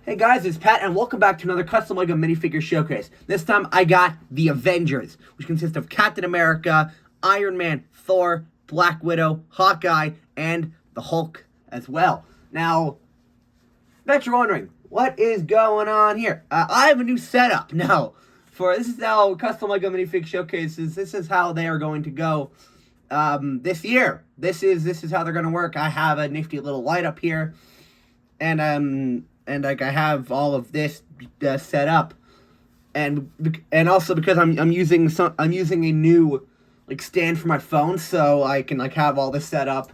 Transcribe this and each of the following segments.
Hey guys, it's Pat, and welcome back to another custom LEGO minifigure showcase. This time I got the Avengers, which consists of Captain America, Iron Man, Thor, Black Widow, Hawkeye, and the Hulk as well. Now, bet you're wondering, what is going on here? I have a new setup now. This is how custom LEGO minifig showcases, this is how they are going to go this year. This is how they're going to work. I have a nifty little light up here, and like I have all of this set up, and also because I'm using a new like stand for my phone, so I can like have all this set up.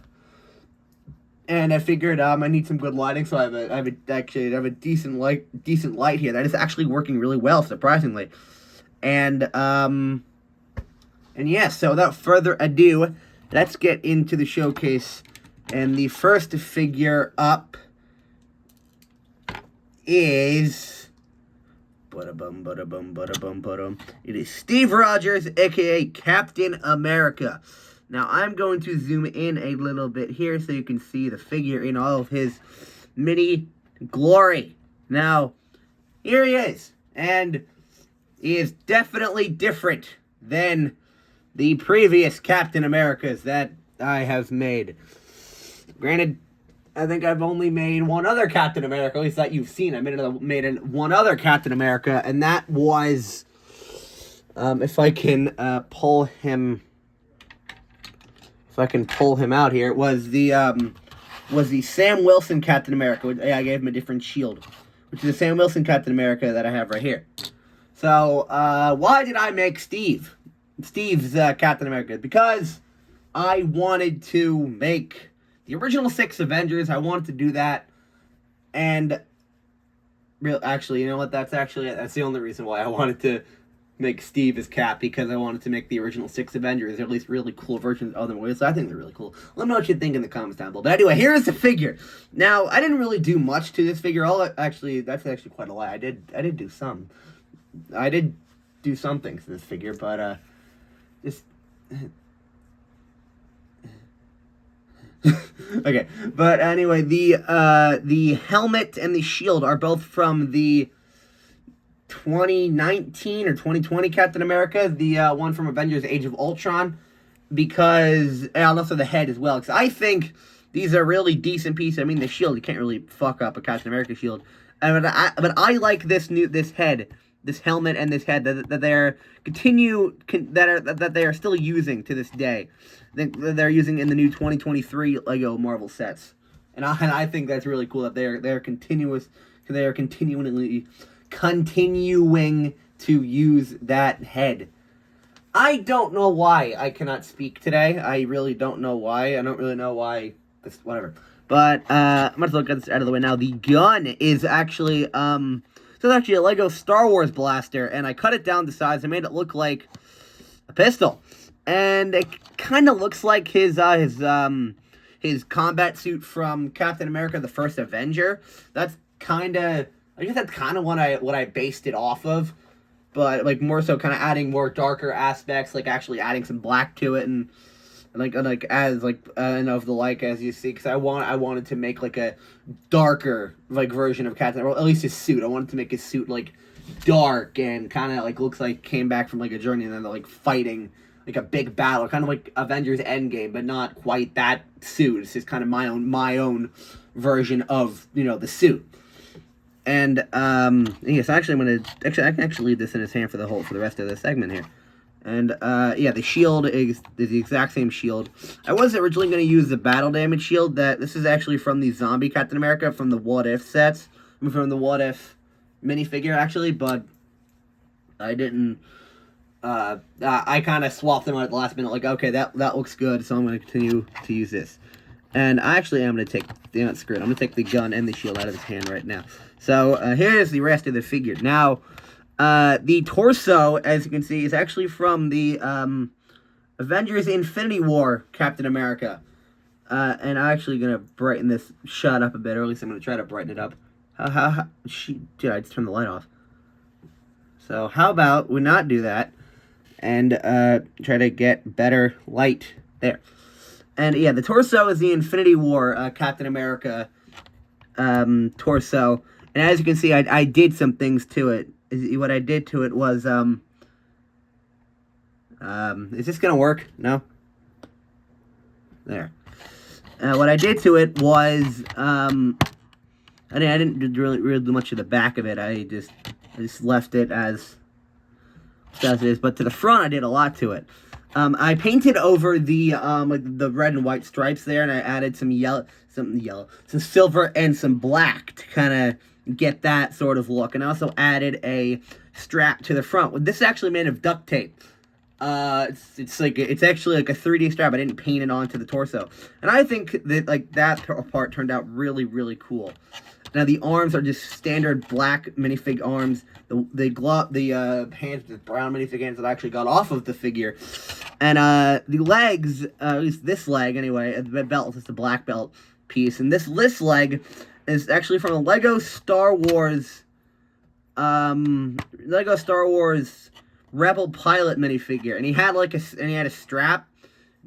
And I figured I need some good lighting, so I have a decent light here that is actually working really well, surprisingly. And yeah, so without further ado, let's get into the showcase. And the first figure up is it is Steve Rogers, aka Captain America. Now I'm going to zoom in a little bit here so you can see the figure in all of his mini glory. Now here he is, and he is definitely different than the previous Captain Americas that I have made. Granted, I think I've only made one other Captain America, at least that you've seen. I made one other Captain America, and that was, if I can pull him out here, it was the Sam Wilson Captain America. I gave him a different shield, which is the Sam Wilson Captain America that I have right here. So, why did I make Steve's Captain America? Because I wanted to make the original 6 Avengers. I wanted to do that, and actually, you know what? That's the only reason why I wanted to make Steve as Cap, because I wanted to make the original 6 Avengers, or at least really cool versions of them. So I think they're really cool. Let me know what you think in the comments down below. But anyway, here is the figure. Now, I didn't really do much to this figure. That's actually quite a lie. I did do some things to this figure, but just. Okay, but anyway, the helmet and the shield are both from the 2019 or 2020 Captain America, the one from Avengers Age of Ultron, and also the head as well, because I think these are really decent pieces. I mean, the shield, you can't really fuck up a Captain America shield, but I like this helmet and this head that they are still using to this day. They're using in the new 2023 Lego Marvel sets, and I think that's really cool that they're continuing to use that head. I don't know why I cannot speak today. I really don't know why. I don't really know why. Whatever. But I'm gonna get this out of the way now. The gun is actually so it's actually a Lego Star Wars blaster, and I cut it down to size. I made it look like a pistol, and it kind of looks like his combat suit from Captain America: The First Avenger. I guess that's kind of what I based it off of, but like more so kind of adding more darker aspects, like actually adding some black to it, and as you see, because I wanted to make like a darker like version of Captain, or at least his suit. I wanted to make his suit like dark and kind of like looks like came back from like a journey, and then they're like fighting like a big battle, kind of like Avengers Endgame, but not quite that suit. It's just kind of my own version of the suit. And yes, actually I can actually leave this in his hand for the rest of the segment here. And yeah, the shield is the exact same shield. I was originally going to use the battle damage shield. This is actually from the zombie Captain America from the What If sets. From the What If minifigure, actually, but I didn't. I kind of swapped them out at the last minute, like, okay, that looks good, so I'm going to continue to use this. And I actually am going to take, screw it, I'm going to take the gun and the shield out of his hand right now. So, here's the rest of the figure. Now, the torso, as you can see, is actually from the Avengers Infinity War Captain America. And I'm actually going to brighten this shot up a bit, or at least I'm going to try to brighten it up. Dude, I just turned the light off. So, how about we not do that, and try to get better light there. And yeah, the torso is the Infinity War Captain America torso. And as you can see, I did some things to it. What I did to it was, is this gonna work? No? There. What I did to it was, I didn't really do much of the back of it. I just left it as it is. But to the front, I did a lot to it. I painted over the like the red and white stripes there, and I added some silver and some black to kind of get that sort of look. And I also added a strap to the front. This is actually made of duct tape. It's actually like a 3D strap. I didn't paint it onto the torso, and I think that like that part turned out really, really cool. Now the arms are just standard black minifig arms. The hands, the brown minifig hands that I actually got off of the figure, and the legs, at least this leg anyway, the belt is the black belt piece, and this leg is actually from a Lego Star Wars Rebel pilot minifigure, and he had a strap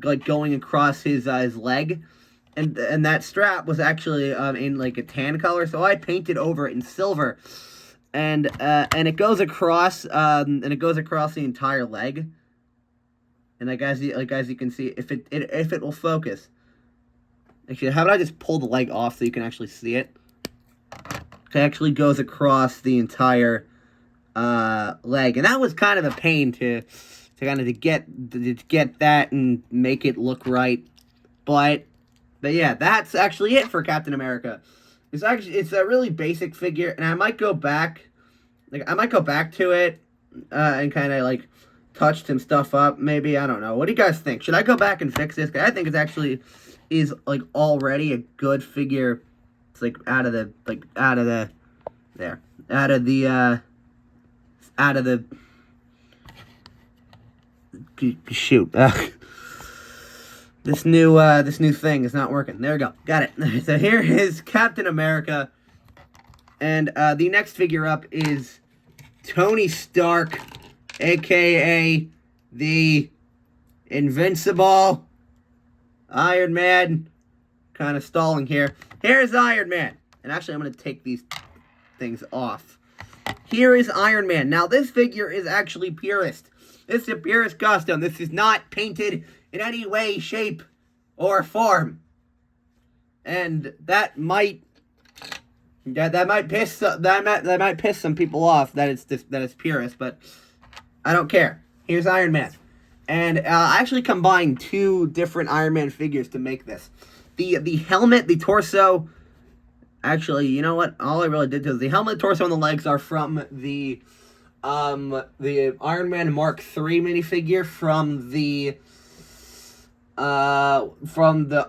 like going across his leg, and that strap was actually in like a tan color, so I painted over it in silver, and it goes across the entire leg, and as you can see, if it will focus. Actually, how about I just pull the leg off so you can actually see it? It actually goes across the entire leg, and that was kind of a pain to get that and make it look right, but yeah, that's actually it for Captain America. It's a really basic figure, and I might go back to it and kind of like touch some stuff up, maybe. I don't know. What do you guys think? Should I go back and fix this? 'Cause I think it's actually like already a good figure. It's like out of the shoot. This new thing is not working. There we go. Got it. So here is Captain America, and the next figure up is Tony Stark, aka the Invincible Iron Man. Kind of stalling here. Here's Iron Man, and actually I'm going to take these things off. Here is Iron Man. Now this figure is actually purist. This is a purist costume. This is not painted in any way, shape, or form. And that might piss some people off that it's purist, but I don't care. Here's Iron Man. And I actually combined two different Iron Man figures to make this. The helmet, the torso. Actually, you know what? All I really did was the helmet, torso, and the legs are from the Iron Man Mark III minifigure from the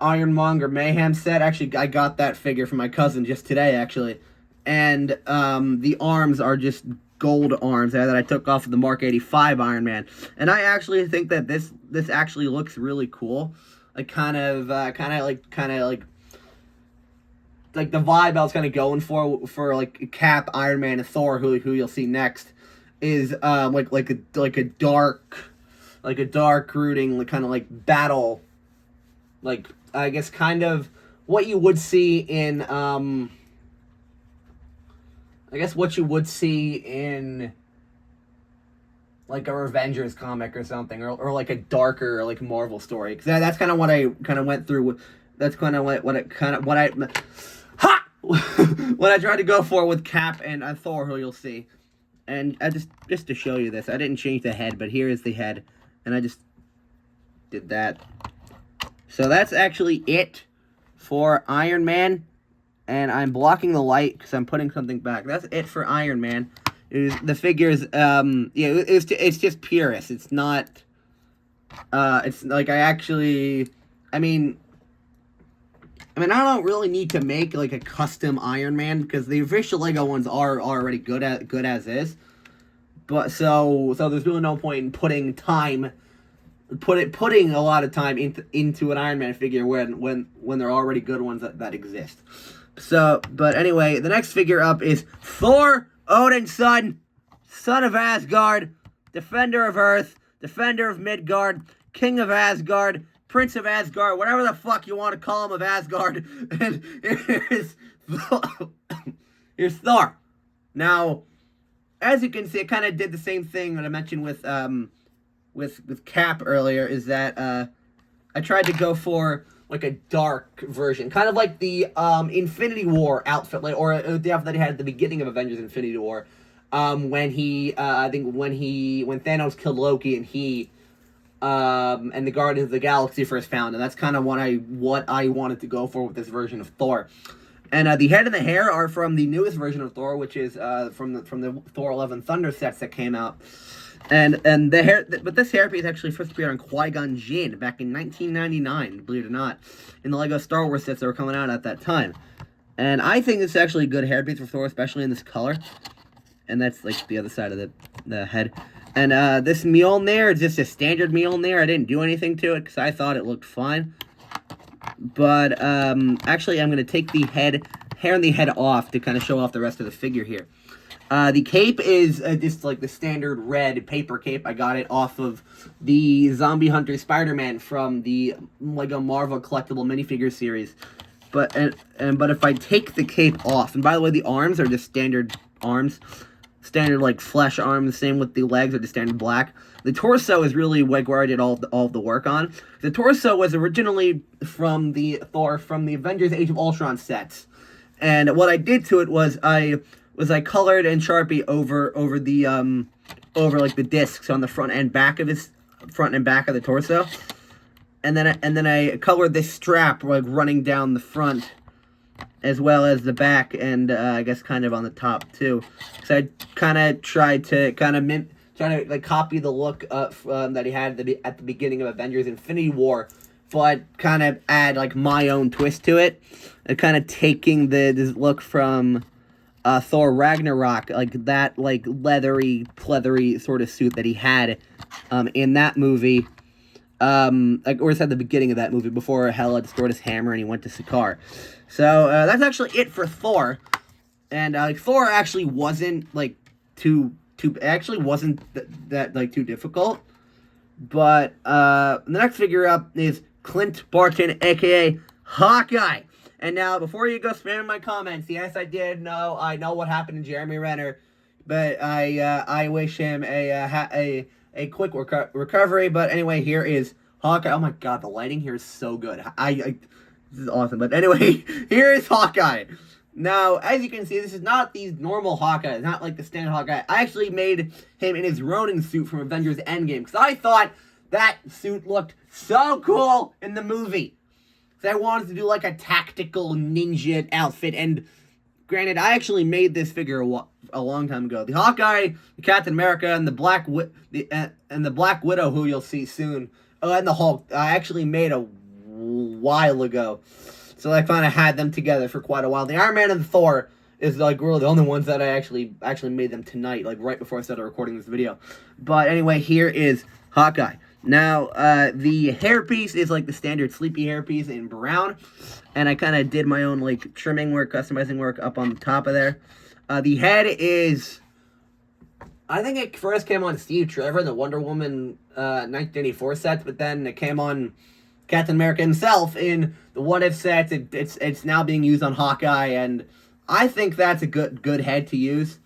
Ironmonger Mayhem set. Actually, I got that figure from my cousin just today, actually. And the arms are just gold arms that I took off of the Mark 85 Iron Man. And I actually think that this actually looks really cool. Like kind of like the vibe I was kind of going for like Cap, Iron Man, and Thor, who you'll see next, is like a dark brooding, like kind of like battle, like I guess kind of what you would see in like a Avengers comic or something, or like a darker like Marvel story. Because that's kind of what I kind of went through. That's kind of what I tried to go for with Cap and Thor, who you'll see. And I just to show you this, I didn't change the head, but here is the head, and I just did that. So that's actually it for Iron Man, and I'm blocking the light because I'm putting something back. That's it for Iron Man. The figures, it's just purist. It's not, it's like I mean, I don't really need to make like a custom Iron Man because the official Lego ones are already good as is. But so there's really no point in putting a lot of time into an Iron Man figure when there are already good ones that exist. So, but anyway, the next figure up is Thor, Odin's son of Asgard, defender of Earth, defender of Midgard, king of Asgard, Prince of Asgard, whatever the fuck you want to call him of Asgard. And here's Thor. Now, as you can see, it kind of did the same thing that I mentioned with Cap earlier. Is that I tried to go for like a dark version, kind of like the Infinity War outfit, like, or the outfit that he had at the beginning of Avengers: Infinity War, when I think when Thanos killed Loki and he and the Guardians of the Galaxy first found, and that's kind of what I wanted to go for with this version of Thor. And the head and the hair are from the newest version of Thor, which is from the Thor 11 Thunder sets that came out. And the hair, but this hairpiece actually first appeared on Qui-Gon Jinn back in 1999, believe it or not, in the Lego Star Wars sets that were coming out at that time. And I think it's actually a good hairpiece for Thor, especially in this color. And that's like the other side of the head. And this Mjolnir is just a standard Mjolnir. I didn't do anything to it because I thought it looked fine. But actually, I'm going to take the hair and the head off to kind of show off the rest of the figure here. The cape is just like the standard red paper cape. I got it off of the Zombie Hunter Spider-Man from the Lego Marvel collectible minifigure series. But if I take the cape off, and by the way, the arms are just standard arms. Standard like flesh arms, same with the legs are just standard black. The torso is really like where I did all of the work on. The torso was originally from the Thor from the Avengers Age of Ultron sets. And what I did to it was I colored and Sharpie over like the discs on the front and back of the torso. And then I colored this strap like running down the front as well as the back, and I guess kind of on the top too. So I kind of tried to like copy the look that he had at the beginning of Avengers: Infinity War, but kind of add like my own twist to it, and kind of taking this look from Thor Ragnarok, like that like leathery, pleathery sort of suit that he had in that movie. Like, or it's at the beginning of that movie before Hela destroyed his hammer and he went to Sakaar. So that's actually it for Thor, and Thor actually wasn't like too difficult. But the next figure up is Clint Barton, aka Hawkeye. And now, before you go spamming my comments, yes, I know what happened to Jeremy Renner, but I wish him a quick recovery. But anyway, here is Hawkeye. Oh my god, the lighting here is so good. This is awesome. But anyway, here is Hawkeye. Now, as you can see, this is not the normal Hawkeye. It's not like the standard Hawkeye. I actually made him in his Ronin suit from Avengers Endgame, because I thought that suit looked so cool in the movie. So I wanted to do like a tactical ninja outfit, and granted, I actually made this figure a long time ago. The Hawkeye, the Captain America, and the Black Widow, who you'll see soon, and the Hulk, I actually made a while ago. So I kind of had them together for quite a while. The Iron Man and the Thor is like really the only ones that I actually made them tonight, like right before I started recording this video. But anyway, here is Hawkeye. Now, the hairpiece is like the standard sleepy hairpiece in brown. And I kind of did my own like trimming work, customizing work up on the top of there. The head is, I think it first came on Steve Trevor in the Wonder Woman 1984 sets, but then it came on Captain America himself in the What If sets. It's now being used on Hawkeye, and I think that's a good head to use.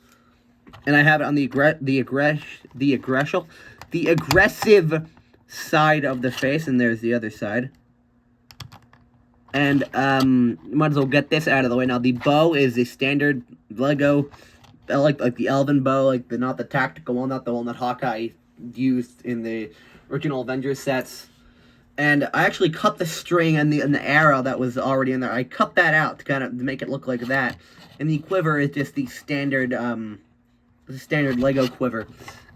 And I have it on the aggressive side of the face, and there's the other side. And might as well get this out of the way. Now, the bow is a standard Lego, like the elven bow, like not the tactical one, not the one that Hawkeye used in the original Avengers sets. And I actually cut the string and the arrow that was already in there. I cut that out to kind of make it look like that. And the quiver is just the standard Lego quiver.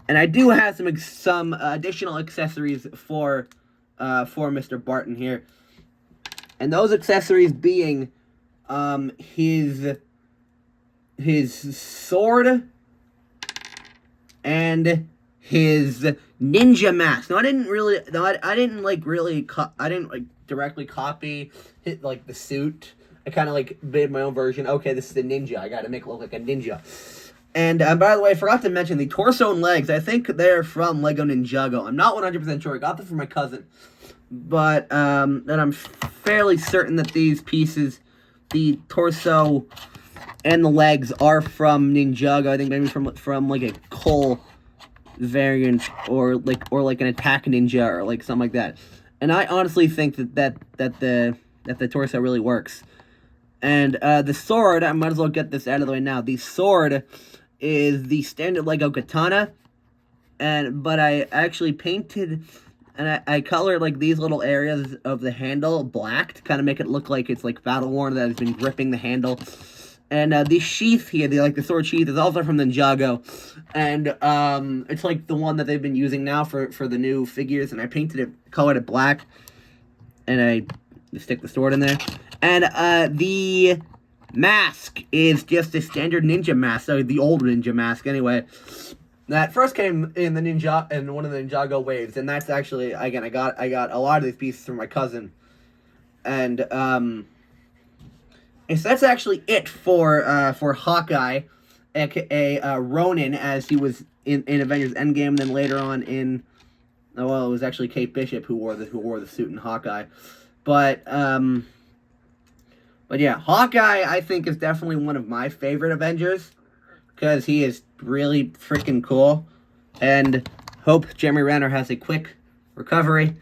And I do have some additional accessories for Mr. Barton here. And those accessories being his sword and his ninja mask. Now I didn't directly copy the suit. I kind of like made my own version. Okay, this is the ninja. I got to make it look like a ninja. And by the way, I forgot to mention the torso and legs. I think they're from Lego Ninjago. I'm not 100% sure. I got them from my cousin. But and I'm fairly certain that these pieces, the torso and the legs are from Ninjago. I think maybe from like a Cole variant or like an Attack Ninja or like something like that. And I honestly think that the torso really works. And the sword, I might as well get this out of the way now. The sword is the standard Lego katana, but I actually painted and I colored like these little areas of the handle black to kind of make it look like it's like battle worn, that has been gripping the handle. And the sheath here, the sword sheath, is also from Ninjago, and it's like the one that they've been using now for the new figures. And I painted it, colored it black, and I stick the sword in there. And the mask is just a standard ninja mask, so the old ninja mask anyway. That first came in one of the Ninjago waves, and that's actually, again, I got a lot of these pieces from my cousin, and so that's actually it for Hawkeye, aka Ronin, as he was in Avengers Endgame, and then later on it was actually Kate Bishop who wore the suit in Hawkeye, but yeah, Hawkeye I think is definitely one of my favorite Avengers, because he is really freaking cool, and hope Jeremy Renner has a quick recovery.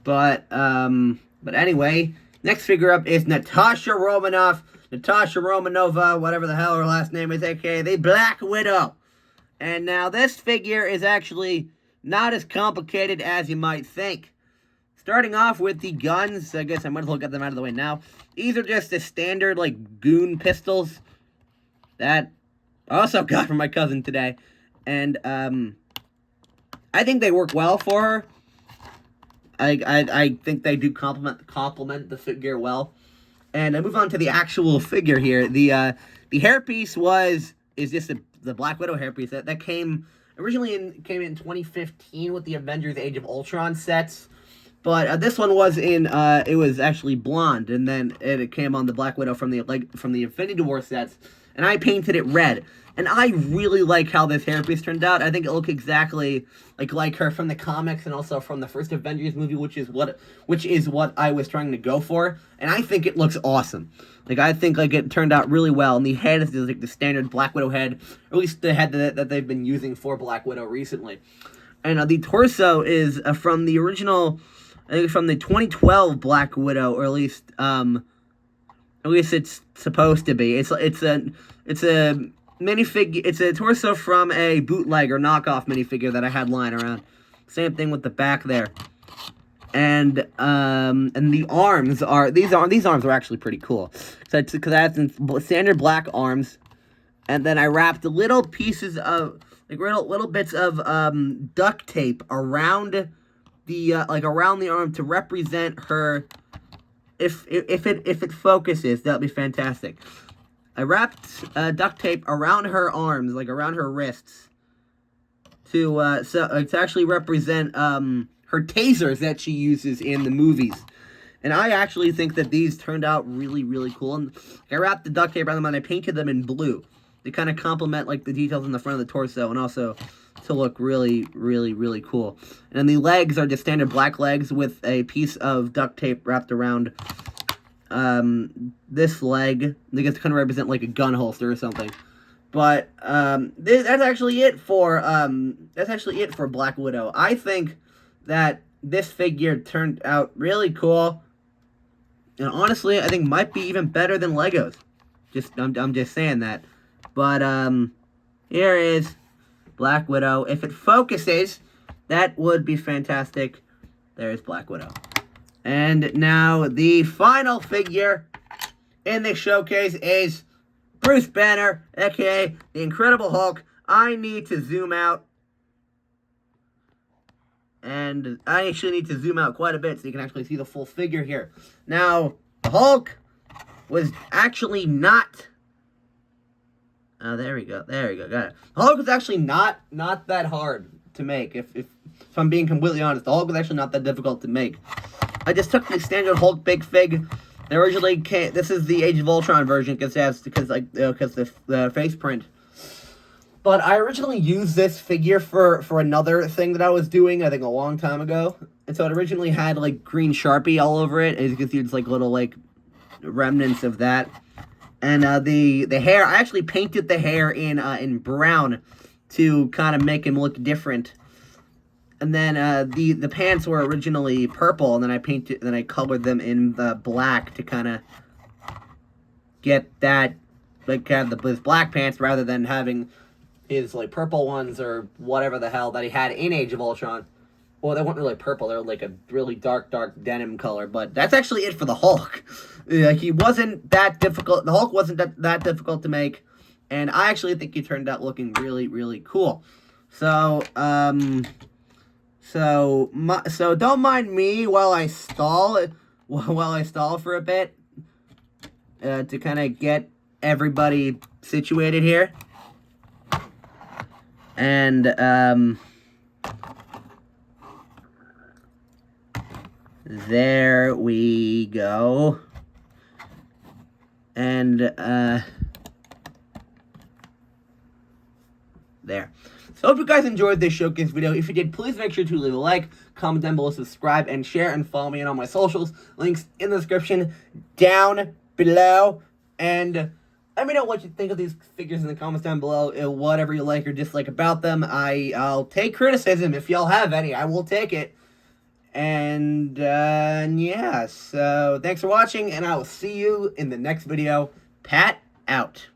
But anyway, next figure up is Natasha Romanova, whatever the hell her last name is, aka the Black Widow. And now this figure is actually not as complicated as you might think. Starting off with the guns, I guess I might as well get them out of the way now. These are just the standard, like, goon pistols that I also got from my cousin today. And, I think they work well for her. I think they do complement the figure well. And I move on to the actual figure here. The hairpiece is just the Black Widow hairpiece that came in 2015 with the Avengers Age of Ultron sets. But this one was it was actually blonde, and then it came on the Black Widow from the Infinity War sets, and I painted it red. And I really like how this hairpiece turned out. I think it looked exactly like her from the comics, and also from the first Avengers movie, which is what I was trying to go for. And I think it looks awesome. I think it turned out really well. And the head is like the standard Black Widow head, or at least the head that they've been using for Black Widow recently. And the torso is from the original, I think from the 2012 Black Widow, or at least it's supposed to be. It's a minifigure. It's a torso from a bootleg or knockoff minifigure that I had lying around. Same thing with the back there, and the arms are these arms are actually pretty cool. Because I have some standard black arms, and then I wrapped little pieces of little bits of duct tape around the around the arm to represent her. If it focuses, that'll be fantastic. I wrapped duct tape around her arms, around her wrists, to actually represent her tasers that she uses in the movies. And I actually think that these turned out really, really cool. And I wrapped the duct tape around them, and I painted them in blue. They kind of complement the details in the front of the torso, and also to look really, really, really cool. And the legs are just standard black legs with a piece of duct tape wrapped around this leg. I guess to kind of represent a gun holster or something. But that's actually it for Black Widow. I think that this figure turned out really cool, and honestly, I think might be even better than Legos. I'm just saying that. But here is Black Widow. If it focuses, that would be fantastic. There's Black Widow. And now the final figure in this showcase is Bruce Banner, aka the Incredible Hulk. I need to zoom out. And I actually need to zoom out quite a bit so you can actually see the full figure here. Now, the Hulk was actually not... Oh, there we go, got it. The Hulk was actually not that hard to make, if I'm being completely honest. The Hulk was actually not that difficult to make. I just took the standard Hulk big fig. They originally came, this is the Age of Ultron version, because the face print. But I originally used this figure for another thing that I was doing, I think a long time ago. And so it originally had green Sharpie all over it. As you can see, it's little remnants of that. And the hair, I actually painted the hair in brown to kind of make him look different. And then the pants were originally purple, and then I colored them in the black to kind of get that, like, kind of his black pants rather than having his, like, purple ones or whatever the hell that he had in Age of Ultron. Well, they weren't really purple. They were like a really dark denim color. But that's actually it for the Hulk. He wasn't that difficult. The Hulk wasn't that difficult to make. And I actually think he turned out looking really, really cool. So, so don't mind me while I stall for a bit. To kind of get everybody situated here. And, there we go. And, there. So hope you guys enjoyed this showcase video. If you did, please make sure to leave a like, comment down below, subscribe, and share, and follow me on all my socials. Links in the description down below. And let me know what you think of these figures in the comments down below. Whatever you like or dislike about them. I'll take criticism if y'all have any. I will take it. And, yeah, so thanks for watching, and I will see you in the next video. Pat out.